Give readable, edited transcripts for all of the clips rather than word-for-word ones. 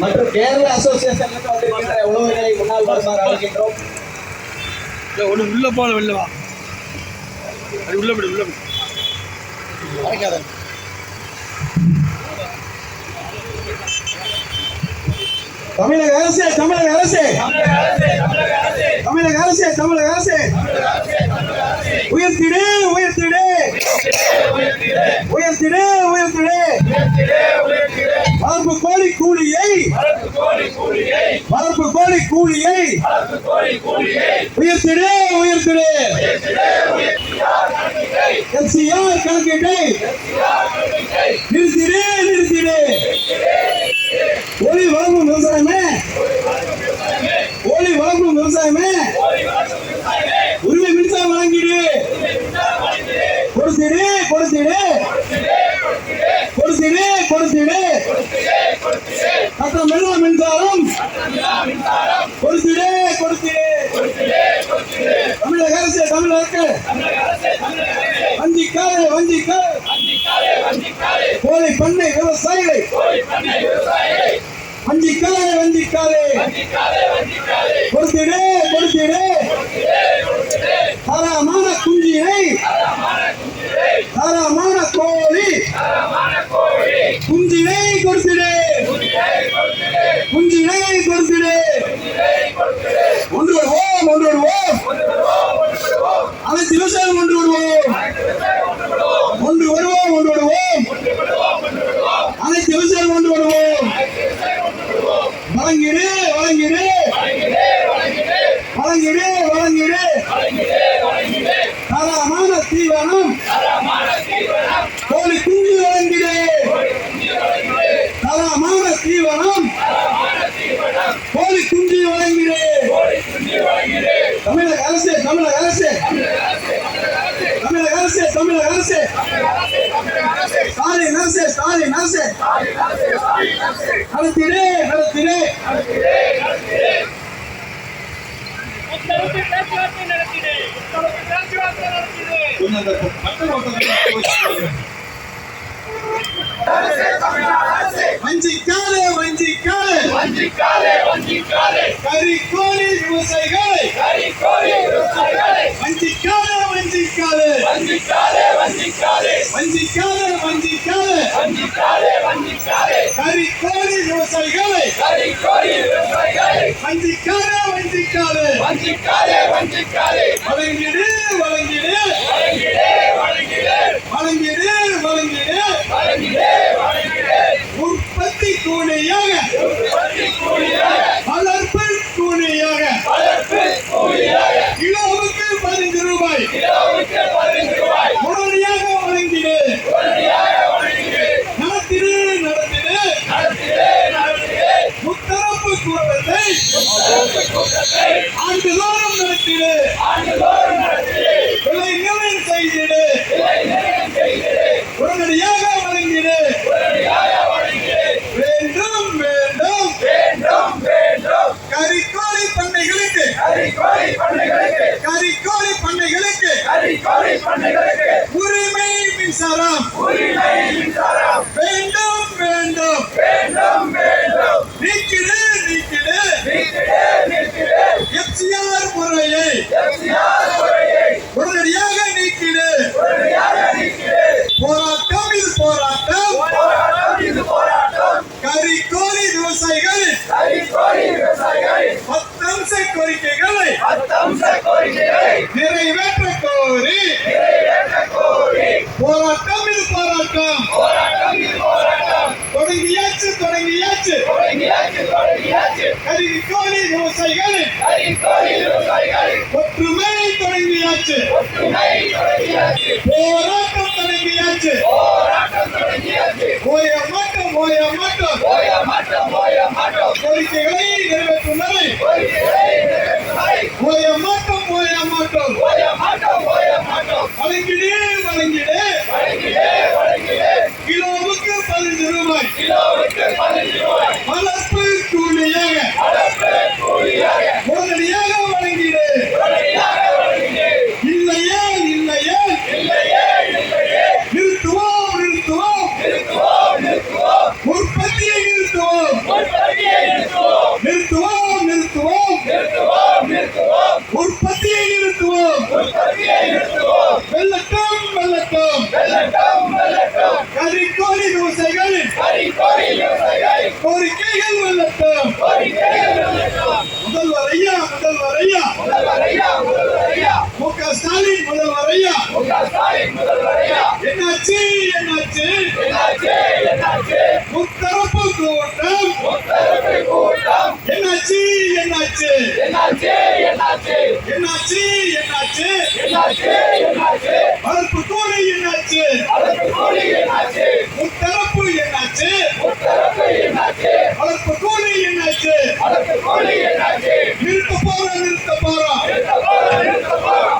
மற்றும் கேரள அசோசியேஷனுக்கு வந்திருக்கின்ற உழவர்களை முன்னாள் வருமாறு அழைக்கின்றோம். உள்ள போல வெளில வா, உள்ள விடு உள்ள விடு அழைக்காத. தமிழக அரசு தமிழக அரசு தமிழக அரசு தமிழக அரசு உயர்த்திடு உயர்த்திடு உயர்த்திடு உயர்த்திடு வளர்ப்பு கோழி கூலியை வளர்ப்பு கோழி கூலியை உயர்த்திடு உயர்த்திடு எஃப்சிஆர் கணக்கீட்டை நிறுத்திடு நிறுத்திடு. ஒளி வழங்கும் விவசாயமே ஒளி வழங்கும் விவசாயமே உரிமை மின்சாரம் வழங்கிடு கொடுத்திடு கொடுத்திடு கொடுத்திடு கொடுத்திடு கட்டணம் எல்லாம் மின்சாரம் கொடுத்திடு கொடுத்திடு. தமிழக அரசு தமிழக வஞ்சிக்காரே வஞ்சிக்காரே கோழி பண்ணை விவசாயிகளை வஞ்சிக்காரே வஞ்சிக்காரே கொடுத்திடு கொடுத்திடு. தரமான குஞ்சினை தரமான கோழி குஞ்சினை கொடுத்திடு குஞ்சினை கொடுத்திடு. ஒன்று வருவோம் ஒன்று வருவோம் அனைத்து விவசாயம் ஒன்று வருவோம் ஒன்று வருவோம் ஒன்று வருவோம் அனைத்து விவசாயம் ஒன்று வருவோம். வழங்கிடு வழங்கிடு வழங்கிடு வழங்கிடு. தரமான தீவனம் கோழி குஞ்சு வழங்கிடு தரமான தீவனம் கோழி குஞ்சு வழங்கிடு. தமிழக அரசு தமிழக அரசு தமிழக அரசு தமிழக அரசு ஸ்டாலின் அரசு ஸ்டாலின் அரசு நடத்திடு நடத்திடு. வஞ்சிக்காதே வஞ்சிக்காதே கறிக்கோழி விவசாயிகளை வஞ்சிக்காதே வஞ்சிக்காதே வஞ்சிக்காதே வஞ்சிக்காதே கறிக்கோழி விவசாயிகளை வஞ்சிக்காதே வழங்கிடு உற்பத்தி கூலியாக வளர்ப்பு கூலியாக கிலோவுக்கு 15 ரூபாய் உடனடியாக வழங்கிடு. நடத்திடு முத்தரப்பு கூட்டத்தை ஆண்டுதோறும் நடத்திடு. விலை நிர்ணயம் செய்திடு. உடனடியாக வழங்கிடு. வேண்டும் கறிக்கோழி பண்ணைகளுக்கு உரிமை மின்சாரம் வேண்டும். நீக்கிடு FCR முறையை உடனடியாக நீக்கிடு. போராட்டம் இது போராட்டம். கறிக்கோழி விவசாயிகள் 10 அம்ச கோரிக்கைகளை நிறைவேற்ற கோரி போராட்டம் இது போராட்டம். தொடங்கியாச்சு. கறிக்கோழி விவசாயிகளின் ஒற்றுமை தொடங்கியாச்சு. போராட்டம் தொடங்கியாச்சு. ஓய மாட்டோம். கோரிக்கைகளை நிறைவேற்றும் வரை ஓய மாட்டோம். வழங்கிடு. கிலோவுக்கு 15 ரூபாய் வளர்ப்பு கூலியாக உடனடியாக வழங்கிடு. இல்லையே நிறுத்துவோம். உற்பத்தியை நிறுத்துவோம். உற்பத்தியை நிறுத்துவோம். வெள்ளட்டும். கறிக்கோழி விவசாயிகளின் கோரிக்கைகள் வெள்ளட்டும். முதல்வர் ஐயா மு க ஸ்டாலின் முதல்வர் ஐயா என்னாச்சு முத்தரப்பு கூட்டம் என்னாச்சு வளர்ப்பு கூலி என்னாச்சு முத்தரப்பு என்னாச்சு வளர்ப்பு கூலி என்னாச்சு நிறுத்த போறோம்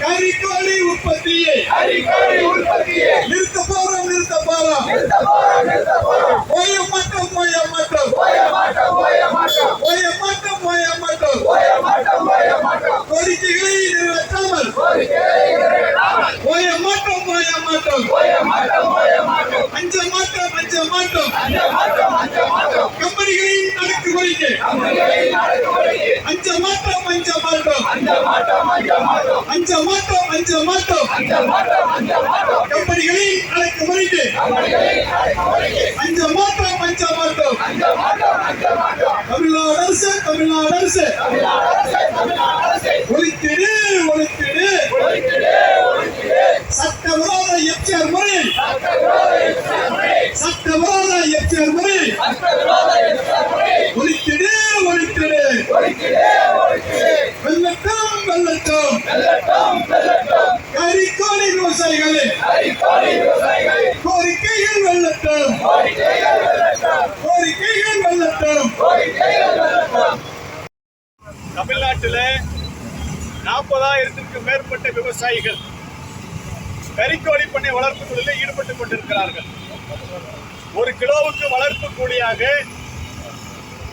கறிக்கோழி உற்பத்தியை நிறுத்த போறோம் ஓய மாட்டோம் கோரிக்கைகளை நிறைவேற்றாமல் ஓய மாட்டோம் அஞ்ச மாட்டோம் கம்பெனிகளின் அடக்குமுறைக்கு அஞ்ச மாட்டோம் கம்பெனிகளின் அடக்குமுறைக்கு அஞ்ச மாட்டோம் தமிழ்நாடு அரசு ஒழித்திடு சட்டவிரோத FCR முறை ஒழித்திடு வெள்ளட்டும் கறிக்கோழி விவசாயிகளின் கோரிக்கைகள் வெள்ளட்டும் தமிழ்நாட்டில் 40,000க்கு மேற்பட்ட விவசாயிகள் கறிக்கோழி பண்ணை வளர்ப்பு தொழிலில் ஈடுபட்டுக் கொண்டிருக்கிறார்கள். ஒரு கிலோவுக்கு வளர்ப்பு கூலியாக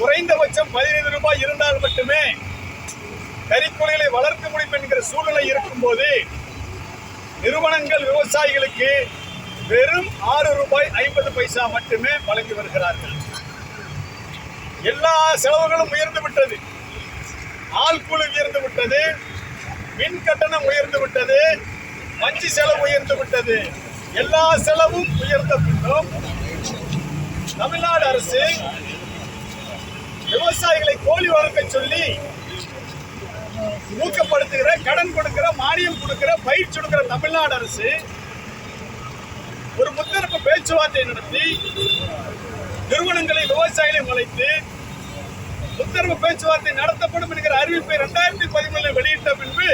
குறைந்தபட்சம் 15 ரூபாய் இருந்தால் மட்டுமே கறிக்கோழிகளை வளர்க்க முடியும் என்கிற சூழ்நிலை இருக்கும்போது நிறுவனங்கள் விவசாயிகளுக்கு வெறும் 6 ரூபாய் 50 பைசா மட்டுமே வழங்கி வருகிறார்கள். எல்லா செலவுகளும் உயர்ந்து விட்டது. ஆள் கூலி உயர்ந்து விட்டது, மின் கட்டணம் உயர்ந்து விட்டது, வஞ்சி செலவு உயர்ந்து விட்டது. எல்லா செலவும் உயர்ந்த பின்னும் தமிழ்நாடு அரசு விவசாயிகளை கோழி வளர்க்க சொல்லி ஊக்கப்படுத்துகிற, கடன் கொடுக்கிற, மானியம் கொடுக்கிற, பயிற்சி கொடுக்கிற தமிழ்நாடு அரசு ஒரு முத்தரப்பு பேச்சுவார்த்தை நடத்தி நிறுவனங்களை, விவசாயிகளை அழைத்து முத்தரப்பு பேச்சுவார்த்தை நடத்தப்படும் என்கிற அறிவிப்பை 2013 வெளியிட்ட பின்பு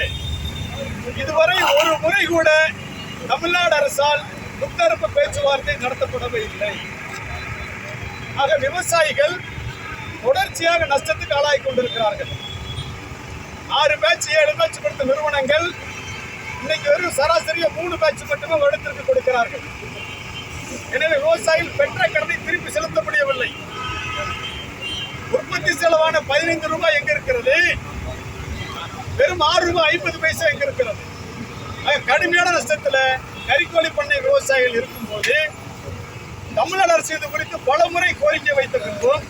இதுவரை ஒரு முறை கூட தமிழ்நாடு அரசால் முத்தரப்பு பேச்சுவார்த்தை நடத்தப்படவே இல்லை. ஆக விவசாயிகள் தொடர்ச்சியாக நஷ்டத்துக்கு ஆளாகிக் கொண்டிருக்கிறார்கள். 6 பேட்ச் 7 பேட்ச் கொடுத்த நிறுவனங்கள் இன்னைக்கு வெறும் சராசரியா 3 பேட்ச் மட்டுமே வருடத்திற்கு கொடுக்கிறார்கள். எனவே விவசாயிகள் பெற்ற கடனை திருப்பி செலுத்த முடியவில்லை. உற்பத்தி செலவான 15 ரூபாய் எங்க இருக்கிறது? வெறும் 6 ரூபாய் 50 பைசா எங்க இருக்கிறது? கடுமையான நஷ்டத்துல கறிக்கோழி பண்ணை விவசாயிகள் இருக்கும்போது தமிழ்நாடு அரசு இது குறித்து பல முறை கோரிக்கை வைத்த பின்பும்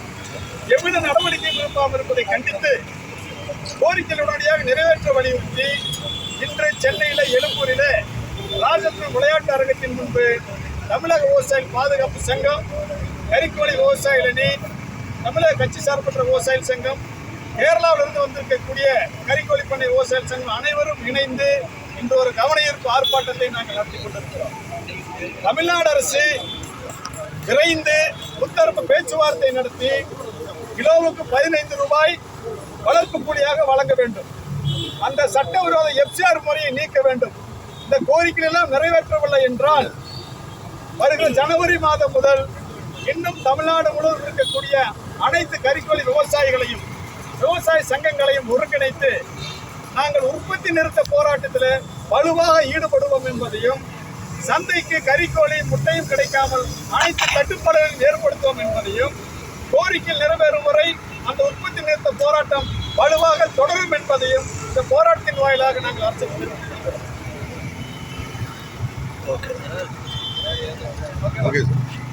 எவ்வித நடவடிக்கையும் எடுக்காமல் இருப்பதை கண்டித்து கோரிக்கை உடனடியாக நிறைவேற்ற வலியுறுத்தி இன்று சென்னையில எழும்பூரில ராஜபுரம் விளையாட்டு அரங்கத்தின் முன்பு தமிழக விவசாயிகள் பாதுகாப்பு சங்கம், கறிக்கோழி விவசாயிகள் அணி, தமிழக கட்சி சார்பற்ற விவசாயிகள் சங்கம், கேரளாவிலிருந்து வந்திருக்கக்கூடிய கறிக்கோழி பண்ணை விவசாயிகள் சங்கம் அனைவரும் இணைந்து இன்று ஒரு கவன ஈர்ப்பு ஆர்ப்பாட்டத்தை நாங்கள் நடத்தி கொண்டிருக்கிறோம். தமிழ்நாடு அரசு விரைந்து முத்தரப்பு பேச்சுவார்த்தை நடத்தி கிலோவுக்கு 15 ரூபாய் வளர்ப்பு கூலியாக வழங்க வேண்டும். அந்த சட்டவிரோத FCR முறையை நீக்க வேண்டும். இந்த கோரிக்கை எல்லாம் நிறைவேற்றவில்லை என்றால் வருகிற ஜனவரி மாதம் முதல் இன்னும் தமிழ்நாடு முழுவதும் இருக்கக்கூடிய அனைத்து கறிக்கோழி விவசாயிகளையும், விவசாய சங்கங்களையும் ஒருங்கிணைத்து நாங்கள் உற்பத்தி நிறுத்த போராட்டத்தில் வலுவாக ஈடுபடுவோம் என்பதையும், சந்தைக்கு கறிக்கோழி முட்டையும் கிடைக்காமல் அனைத்து தட்டுப்பாடுகளையும் ஏற்படுத்துவோம் என்பதையும், கோரிக்கை நிறைவேறும் வரை அந்த உற்பத்தி நிறுத்த போராட்டம் வலுவாக தொடரும் என்பதையும் இந்த போராட்டத்தின் வாயிலாக நாங்கள் அரசு ஓகே சார்.